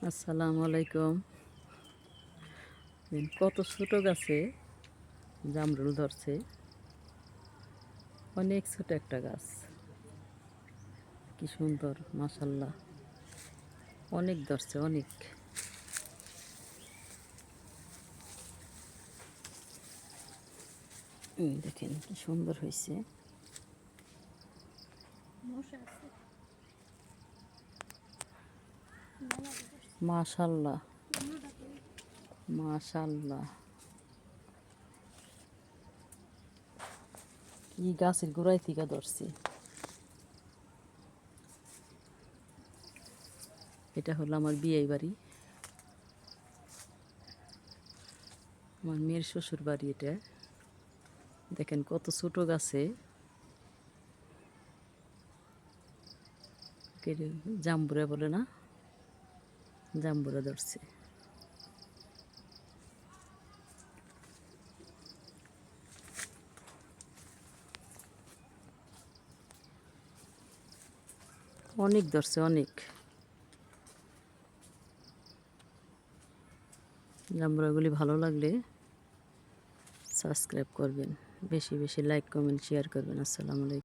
আসসালামু আলাইকুম। কত ছোট গাছে জামরুল ধরছে। অনেক ছোট একটা গাছ, কি সুন্দর মাশাল্লাহ। অনেক ধরছে, অনেক। দেখেন কি সুন্দর হয়েছে। মাশাল্লাহ মাশাল্লাহ, কি গাছের গোড়ায় থেকে ধরছে। এটা হলো আমার বিয়ে বাড়ি, আমার মেয়ের শ্বশুর বাড়ি। এটা দেখেন কত ছোট গাছে জাম্বুরা বলে না, জাম্বুরা ধরছে। অনেক ধরছে, অনেক। জাম্বুরাগুলি ভালো লাগলে সাবস্ক্রাইব করবেন, বেশি বেশি লাইক কমেন্ট শেয়ার করবেন। আসসালামু আলাইকুম।